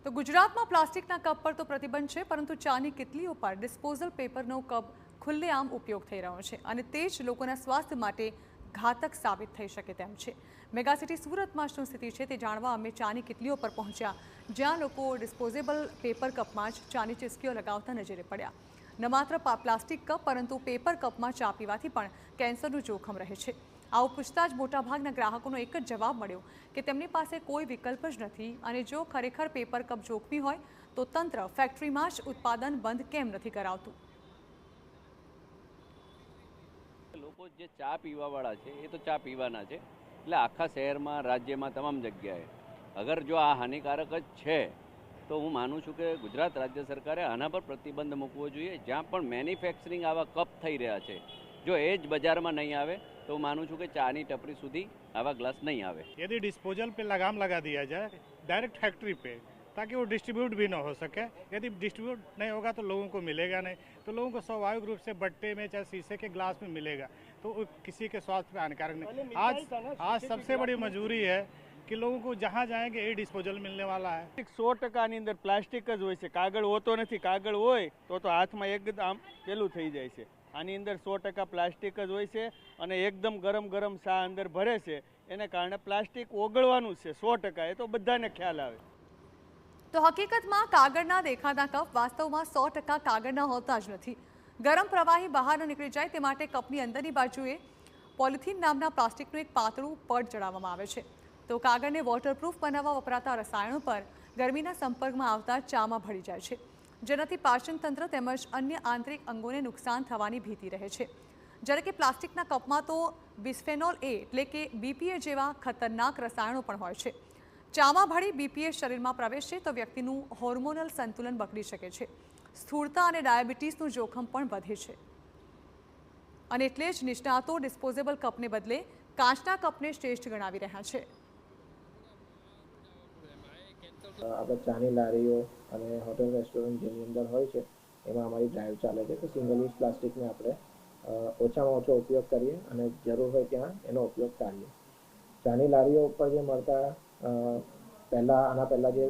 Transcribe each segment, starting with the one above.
તો ગુજરાતમાં પ્લાસ્ટિકના કપ પર તો પ્રતિબંધ છે, પરંતુ ચાની કિટલીઓ પર ડિસ્પોઝલ પેપરનો કપ ખુલ્લેઆમ ઉપયોગ થઈ રહ્યો છે અને તે જ લોકોના સ્વાસ્થ્ય માટે ઘાતક સાબિત થઈ શકે તેમ છે। મેગાસિટી સુરતમાં શું સ્થિતિ છે તે જાણવા અમે ચાની કિટલીઓ પર પહોંચ્યા, જ્યાં લોકો ડિસ્પોઝેબલ પેપર કપમાં જ ચાની ચિસ્કીઓ લગાવતા નજરે પડ્યા। ન માત્ર પ્લાસ્ટિક કપ, પરંતુ પેપર કપમાં ચા પીવાથી પણ કેન્સરનું જોખમ રહે છે। આવું પૂછતા જ મોટાભાગના ગ્રાહકોનો એક જ જવાબ મળ્યો કે તેમની પાસે કોઈ વિકલ્પ જ નથી અને જો ખરેખર પેપર કપ જોખમી હોય તો તંત્ર ફેક્ટરીમાં જ ઉત્પાદન બંધ કેમ નથી કરાવતું। લોકો જે ચા પીવાવાળા છે એ તો ચા પીવાના છે, એટલે આખા શહેરમાં રાજ્યમાં તમામ જગ્યાએ અગર જો આ હાનિકારક જ છે તો હું માનું છું કે ગુજરાત રાજ્ય સરકારે આના પર પ્રતિબંધ મૂકવો જોઈએ। જ્યાં પણ મેન્યુફેક્ચરિંગ આવા કપ થઈ રહ્યા છે, જો એ જ બજારમાં નહીં આવે तो मानूँ छूँ कि चानी टपरी सुधी आवा ग्लास नहीं आवे। यदि डिस्पोजल पे लगाम लगा दिया जाए डायरेक्ट फैक्ट्री पे, ताकि वो डिस्ट्रीब्यूट भी ना हो सके। यदि डिस्ट्रीब्यूट नहीं होगा तो लोगों को मिलेगा नहीं, तो लोगों को स्वाभाविक रूप से बट्टे में चाहे शीशे के ग्लास में मिलेगा, तो किसी के स्वास्थ्य पे हानिकारक नहीं। आज सबसे बड़ी मजबूरी है कि लोगों को जहाँ जाएंगे ये डिस्पोजल मिलने वाला है। 100% अंदर प्लास्टिक ज होय छे, कागळ होतो नथी। कागळ होय तो हाथमां एकदम पेલું થઈ જાય છે। આની અંદર 100% પ્લાસ્ટિક જ હોય છે અને એકદમ ગરમ ગરમ ચા અંદર ભરે છે, એને કારણે પ્લાસ્ટિક ઓગળવાનું છે 100%, એ તો બધાને ખ્યાલ આવે। તો હકીકતમાં કાગળના દેખાતા કપ વાસ્તવમાં 100% કાગળના હોતા જ નથી। ગરમ પ્રવાહી બહાર ન નીકળી જાય તે માટે કપની અંદરની બાજુએ પોલિથીન નામના પ્લાસ્ટિકનું એક પાતળું પડ ચડાવવામાં આવે છે। તો કાગળને વોટરપ્રૂફ બનાવવા વપરાતા રસાયણો પર ગરમીના સંપર્કમાં આવતા ચામાં ભળી જાય છે, જેનાથી પાચન તંત્ર તેમજ અન્ય આંતરિક અંગોને નુકસાન થવાની ભીતિ રહે છે। જ્યારે કે પ્લાસ્ટિકના કપમાં તો બિસ્ફેનોલ એ એટલે કે બીપીએ જેવા ખતરનાક રસાયણો પણ હોય છે। ચામાં ભળી બીપીએ શરીરમાં પ્રવેશે તો વ્યક્તિનું હોર્મોનલ સંતુલન બગડી શકે છે, સ્થૂળતા અને ડાયાબિટીસનું જોખમ પણ વધે છે અને એટલે જ નિષ્ણાતો ડિસ્પોઝેબલ કપને બદલે કાચના કપને શ્રેષ્ઠ ગણાવી રહ્યા છે। આપણે ચાની લારીઓ અને હોટેલ રેસ્ટોરન્ટ જેની અંદર હોય છે એમાં અમારી ડ્રાઈવ ચાલે છે કે સિંગલ યુઝ પ્લાસ્ટિકને આપણે ઓછામાં ઓછો ઉપયોગ કરીએ અને જરૂર હોય ત્યાં એનો ઉપયોગ ટાળીએ। ચાની લારીઓ ઉપર જે મળતા આના પહેલાં જે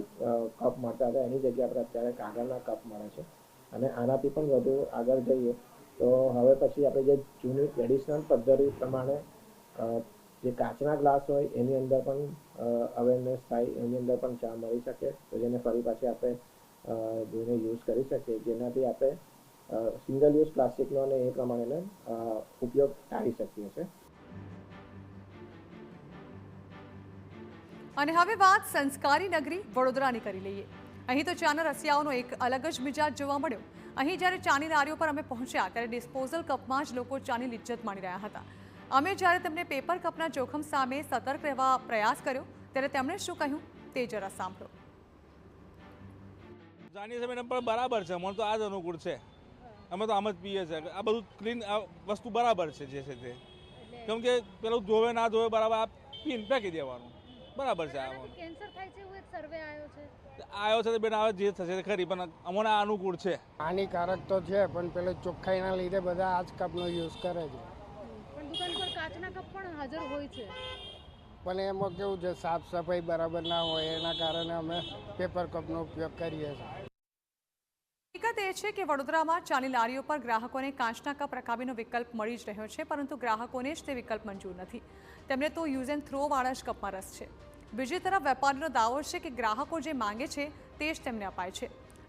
કપ મળતા હતા એની જગ્યાએ આપણે અત્યારે કાગળના કપ મળે છે અને આનાથી પણ વધુ આગળ જઈએ તો હવે પછી આપણે જે જૂની ટ્રેડિશનલ પદ્ધતિ પ્રમાણે જે કાચના ગ્લાસ હોય એની અંદર પણ અવેરનેસ થાય, એની અંદર પણ ચા મળી શકે, તો જેને ફરી પાછી આપણે જોઈને યુઝ કરી શકીએ, જેનાથી આપણે સિંગલ યુઝ પ્લાસ્ટિકનો અને એ પ્રમાણેનો ઉપયોગ ટાળી શકીએ છીએ। અને હવે વાત સંસ્કારી નગરી વડોદરાની કરી લઈએ। અહીં તો ચાના રસિયાઓનો એક અલગ જ મિજાજ જોવા મળ્યો। અહીં જ્યારે ચાની લારીઓ પર અમે પહોંચ્યા ત્યારે ડિસ્પોઝલ કપમાં જ લોકો ચાની લિજ્જત માણી રહ્યા હતા। અમે જ્યારે તેમને પેપર કપના જોખમ સામે સતર્ક રહેવા પ્રયાસ કર્યો ત્યારે તેમણે શું કહ્યું તે જરા સાંભળો। ચાની સમય પણ બરાબર છે, મને તો આ જ અનુકૂળ છે, અમે તો આમ જ પીએ છીએ। આ બધું ક્લીન વસ્તુ બરાબર છે જે છે તે, કેમ કે પેલું ધોવે ના ધોવે બરાબર આ પીને ફેંકી દેવાનું બરાબર છે। કેન્સર થાય છે એવું એક સર્વે આવ્યો છે તો બેન આવે જે થશે ખરી, પણ અમને આ અનુકૂળ છે। હાનિકારક તો છે, પણ પેલો ચોખ્ખાઈના લીધે બધા આ જ કપનો યુઝ કરે છે। દુકાન પર કાચના કપ પણ હાજર હોય છે, પણ એમાં કેવું છે સાફ સફાઈ બરાબર ના હોય, એના કારણે અમે પેપર કપનો ઉપયોગ કરીએ છીએ। હકીકત એ છે કે વડોદરામાં ચાની લારીઓ પર ગ્રાહકોને કાચના કપ રકાબીનો વિકલ્પ મળી જ રહ્યો છે, પરંતુ ગ્રાહકોને જ તે વિકલ્પ મંજૂર નથી। તેમને તો યુઝ એન્ડ થ્રો વાળા જ કપમાં રસ છે। બીજી તરફ વેપારીનો દાવો છે કે ગ્રાહકો જે માંગે છે તે જ તેમને અપાય છે।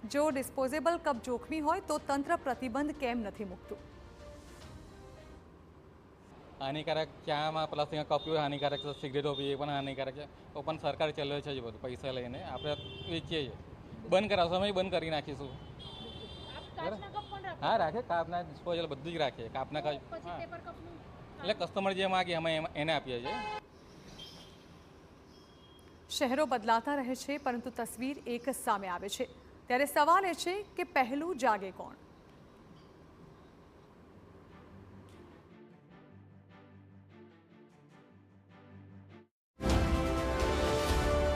જો ડિસ્પોઝેબલ કપ જોખમી હોય તો તંત્ર પ્રતિબંધ કેમ નથી મૂકતું। હાનિકારક ચામાં પ્લાસ્ટિકના કપ હાનિકારક છે, સિગરેટો પીએ પણ હાનિકારક છે, તો પણ સરકાર ચલાવે છે, બધું પૈસા લઈને આપણે વેચીએ છીએ। બંધ કરાવશો અમે બંધ કરી નાખીશું। હા રાખે, કાપના ડિસ્પોઝલ બધું જ રાખીએ, કાપના કપ એટલે કસ્ટમર જે માગે અમે એને આપીએ છીએ। શહેરો બદલાતા રહે છે, પરંતુ તસવીર એક જ સામે આવે છે। ત્યારે સવાલ એ છે કે પહેલું જાગે કોણ।